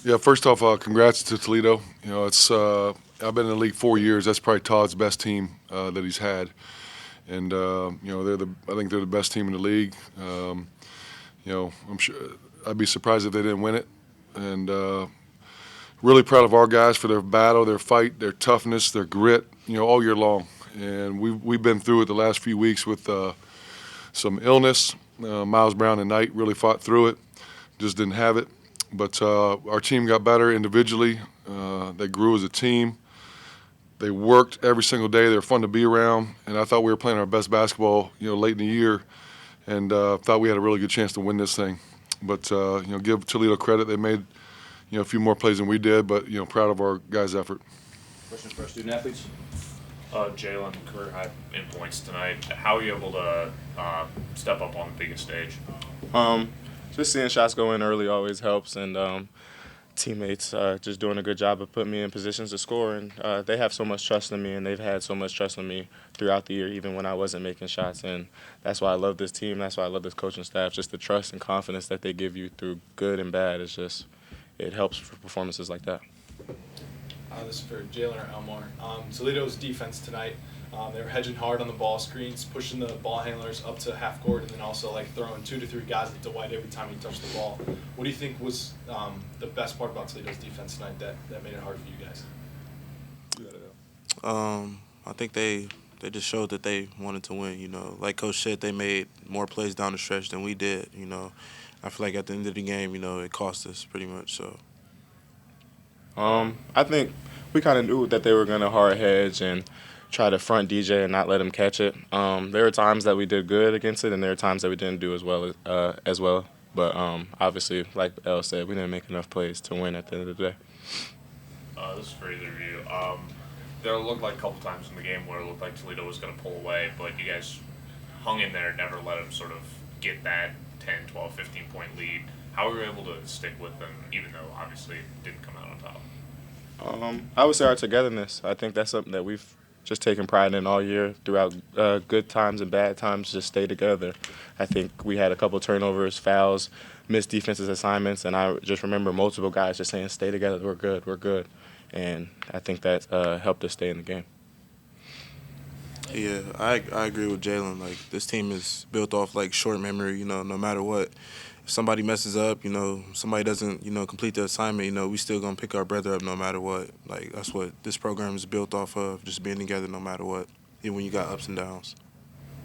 Yeah, first off, congrats to Toledo. It's I've been in the league 4 years. That's probably Todd's best team that he's had, and I think they're the best team in the league. I'm sure I'd be surprised if they didn't win it, and really proud of our guys for their battle, their fight, their toughness, their grit. All year long, and we've been through it the last few weeks with some illness. Miles Brown and Knight really fought through it, just didn't have it. But our team got better individually. They grew as a team. They worked every single day. They were fun to be around, and I thought we were playing our best basketball, late in the year, and thought we had a really good chance to win this thing. But give Toledo credit. They made a few more plays than we did, but proud of our guys' effort. Questions for our student athletes? Jaylin, career high in points tonight. How are you able to step up on the biggest stage? Um, just seeing shots go in early always helps, and teammates just doing a good job of putting me in positions to score. And they have so much trust in me, and they've had so much trust in me throughout the year, even when I wasn't making shots. And that's why I love this team. That's why I love this coaching staff. Just the trust and confidence that they give you through good and bad. It helps for performances like that. This is for Jaylin or Elmore. Toledo's defense tonight, they were hedging hard on the ball screens, pushing the ball handlers up to half court, and then also throwing 2 to 3 guys at Dwight every time he touched the ball. What do you think was the best part about Toledo's defense tonight that made it hard for you guys? I think they just showed that they wanted to win. Like Coach said, they made more plays down the stretch than we did. I feel like at the end of the game, it cost us pretty much. So. I think we kind of knew that they were going to hard hedge and try to front DJ and not let him catch it. There were times that we did good against it, and there were times that we didn't do as well. But obviously, like El said, we didn't make enough plays to win at the end of the day. This is for either of you. There looked like a couple times in the game where it looked like Toledo was going to pull away, but you guys hung in there, never let them sort of get that 10, 12, 15-point lead. How were you able to stick with them, even though obviously it didn't come out on top? I would say our togetherness. I think that's something that we've just taken pride in all year throughout good times and bad times, just stay together. I think we had a couple turnovers, fouls, missed defensive assignments, and I just remember multiple guys just saying, stay together, we're good. And I think that helped us stay in the game. Yeah, I agree with Jaylin. This team is built off short memory. No matter what, if somebody messes up, somebody doesn't complete the assignment, we still gonna pick our brother up no matter what. That's what this program is built off of, just being together no matter what, even when you got ups and downs.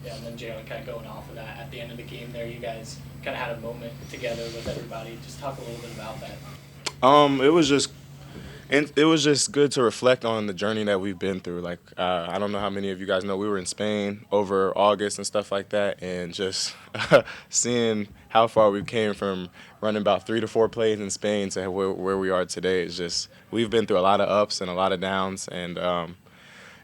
Yeah, and then Jaylin, kind of going off of that, at the end of the game there, you guys kind of had a moment together with everybody. Just talk a little bit about that. It was just good to reflect on the journey that we've been through. I don't know how many of you guys know, we were in Spain over August and stuff like that, and just seeing how far we came from running about 3 to 4 plays in Spain to where we are today. It's just, we've been through a lot of ups and a lot of downs, and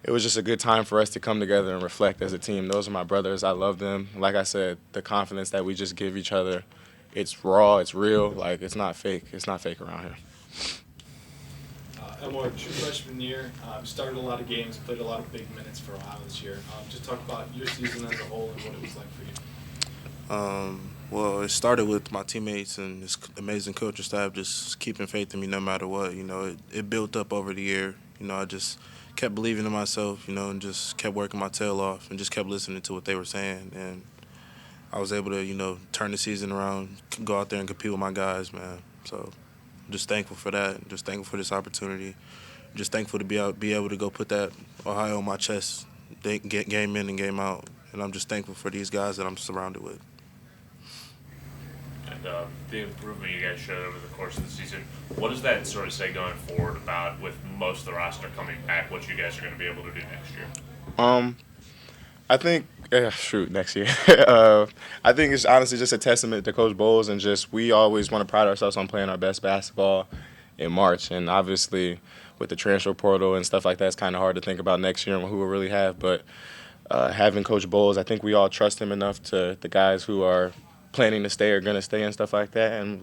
it was just a good time for us to come together and reflect as a team. Those are my brothers. I love them. Like I said, the confidence that we just give each other, it's raw, it's real. It's not fake. It's not fake around here. Elmore, true freshman year, started a lot of games, played a lot of big minutes for Ohio this year. Just talk about your season as a whole and what it was like for you. Well, it started with my teammates and this amazing coaching staff just keeping faith in me no matter what. It built up over the year. I just kept believing in myself, and just kept working my tail off and just kept listening to what they were saying. And I was able to, turn the season around, go out there and compete with my guys, man. So I'm just thankful for that. Just thankful for this opportunity. Just thankful to be able to go put that Ohio on my chest, game in and game out. And I'm just thankful for these guys that I'm surrounded with. And the improvement you guys showed over the course of the season, what does that sort of say going forward about, with most of the roster coming back, what you guys are going to be able to do next year? I think, next year. I think it's honestly just a testament to Coach Boals, and just we always want to pride ourselves on playing our best basketball in March. And obviously with the transfer portal and stuff like that, it's kind of hard to think about next year and who we'll really have. But having Coach Boals, I think we all trust him enough to the guys who are planning to stay are going to stay and stuff like that. And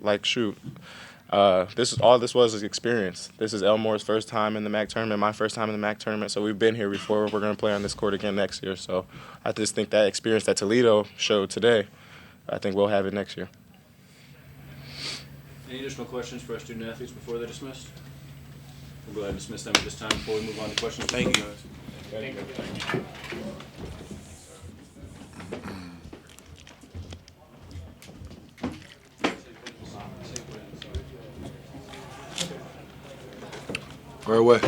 this was experience. This is Elmore's first time in the MAC tournament, my first time in the MAC tournament. So we've been here before. We're going to play on this court again next year. So I just think that experience that Toledo showed today, I think we'll have it next year. Any additional questions for our student athletes before they're dismissed? We'll go ahead and dismiss them at this time before we move on to questions. Thank you, guys. Thank you. Right away.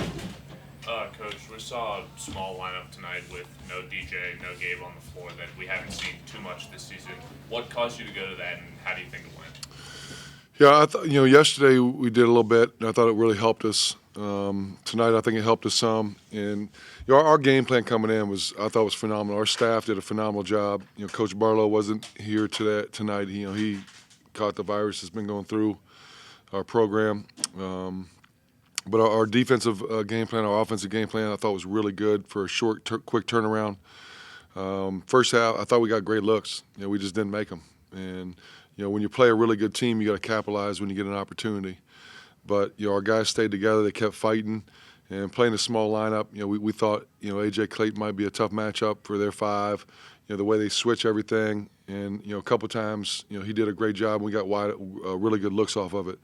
Coach, we saw a small lineup tonight with no DJ, no Gabe on the floor that we haven't seen too much this season. What caused you to go to that, and how do you think it went? Yeah, I thought yesterday we did a little bit, and I thought it really helped us. Tonight I think it helped us some, and our game plan coming in I thought was phenomenal. Our staff did a phenomenal job. Coach Barlow wasn't here tonight. He caught the virus that's been going through our program. But our defensive game plan, our offensive game plan, I thought was really good for a short, quick turnaround. First half, I thought we got great looks. We just didn't make them. And when you play a really good team, you got to capitalize when you get an opportunity. But our guys stayed together. They kept fighting and playing a small lineup. We thought AJ Clayton might be a tough matchup for their five. The way they switch everything, and a couple times he did a great job. We got really good looks off of it.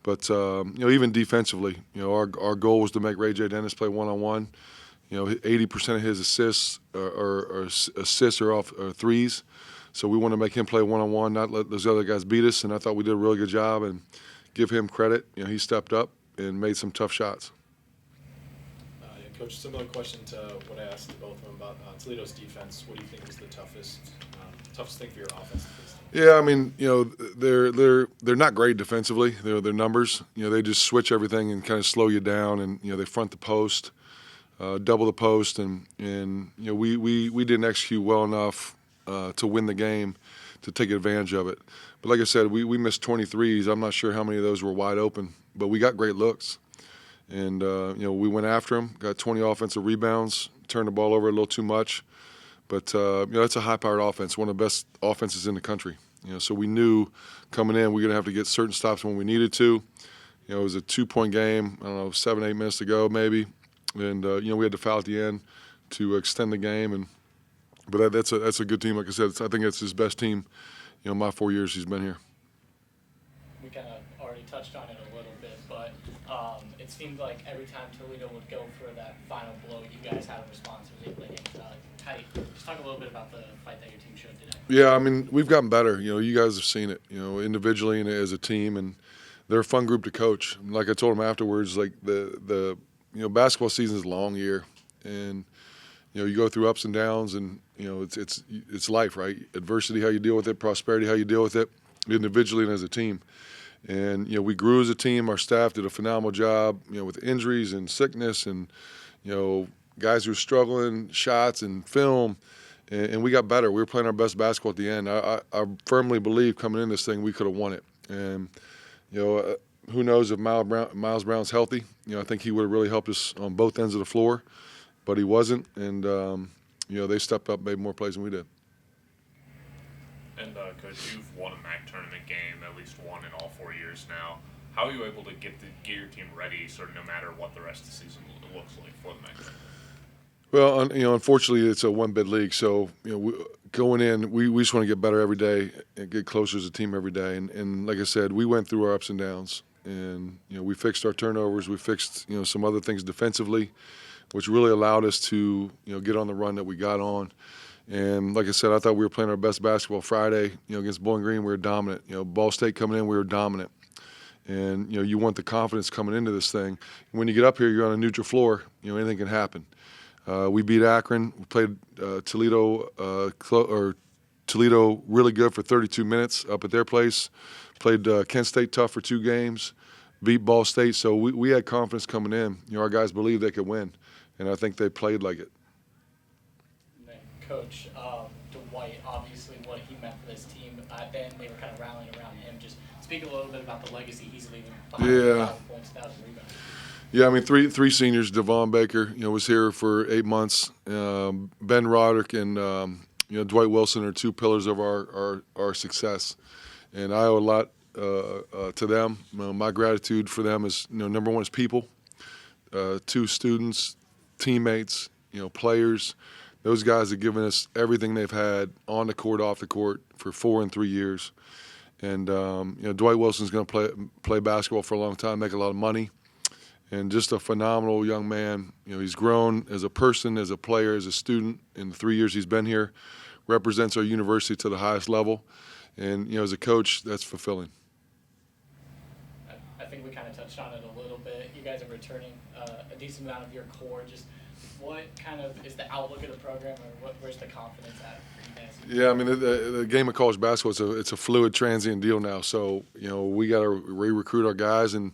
But even defensively, our goal was to make Ray J. Dennis play one-on-one. 80% of his assists are off threes, so we want to make him play one-on-one, not let those other guys beat us. And I thought we did a really good job, and give him credit. He stepped up and made some tough shots. Coach, similar question to what I asked both of them about Toledo's defense. What do you think was the toughest thing for your offense to face? Yeah, I mean, they're not great defensively. Their numbers, they just switch everything and kind of slow you down, and they front the post, double the post, and we didn't execute well enough to win the game, to take advantage of it. But like I said, we missed 23s. I'm not sure how many of those were wide open, but we got great looks, and we went after them, got 20 offensive rebounds, turned the ball over a little too much. But it's a high-powered offense, one of the best offenses in the country. So we knew coming in we're going to have to get certain stops when we needed to. It was a 2-point game. I don't know, 7-8 minutes to go maybe, and we had to foul at the end to extend the game. But that's a good team. Like I said, I think it's his best team. My 4 years he's been here. We kind of already touched on it a little bit, but it seemed like every time Toledo would go for that final blow, you guys had a response. Was able to hit tight. Just talk a little bit about the fight that your team showed today. Yeah, I mean, we've gotten better. You guys have seen it, individually and as a team, and they're a fun group to coach. Like I told them afterwards, like the basketball season is a long year, and you go through ups and downs, and it's life, right? Adversity, how you deal with it; prosperity, how you deal with it, individually and as a team. And we grew as a team. Our staff did a phenomenal job, with injuries and sickness, and guys who were struggling, shots and film, and we got better. We were playing our best basketball at the end. I firmly believe coming in this thing we could have won it. And who knows if Miles Brown's healthy? I think he would have really helped us on both ends of the floor, but he wasn't. And they stepped up, made more plays than we did. And Coach, you've won a MAC tournament game, at least one in all 4 years now. How are you able to get your team ready, sort of no matter what the rest of the season looks like for the MAC tournament? Well, unfortunately, it's a one-bid league, so going in, we just want to get better every day and get closer as a team every day. And like I said, we went through our ups and downs, and we fixed our turnovers, we fixed some other things defensively, which really allowed us to get on the run that we got on. And like I said, I thought we were playing our best basketball Friday. Against Bowling Green, we were dominant. Ball State coming in, we were dominant. And you want the confidence coming into this thing. When you get up here, you're on a neutral floor. Anything can happen. We beat Akron. We played Toledo really good for 32 minutes up at their place. Played Kent State tough for 2 games. Beat Ball State. So we had confidence coming in. Our guys believed they could win, and I think they played like it. And then Coach Dwight, obviously what he meant for this team. Then they were kind of rallying around him. Just speak a little bit about the legacy he's leaving behind. Yeah. 5 points, 1,000 rebounds. Yeah, I mean, three seniors. Devon Baker, was here for 8 months. Ben Roderick and Dwight Wilson are 2 pillars of our success, and I owe a lot to them. My gratitude for them is, number one is people, 2 students, teammates, players. Those guys have given us everything they've had on the court, off the court for 4 and 3 years. And Dwight Wilson's going to play basketball for a long time, make a lot of money, and just a phenomenal young man. He's grown as a person, as a player, as a student in the 3 years he's been here. Represents our university to the highest level, and as a coach, that's fulfilling. I think we kind of touched on it a little bit. You guys are returning a decent amount of your core. Just what kind of is the outlook of the program, or where's the confidence at for you guys? Yeah, I mean the game of college basketball it's a fluid, transient deal now. So we got to re-recruit our guys and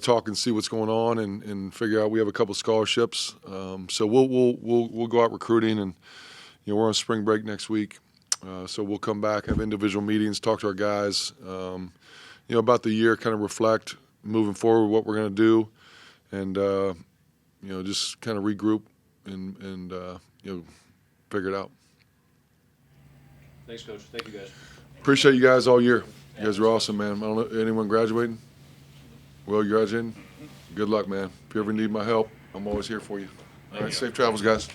talk and see what's going on and figure out. We have a couple scholarships, so we'll go out recruiting, and we're on spring break next week. So we'll come back, have individual meetings, talk to our guys, about the year, kind of reflect moving forward what we're going to do, and just kind of regroup and figure it out. Thanks, Coach. Thank you, guys. Appreciate you guys all year. You guys are awesome, man. I don't know anyone graduating. Well, you're graduating. Good luck, man. If you ever need my help, I'm always here for you. All right, safe travels, guys.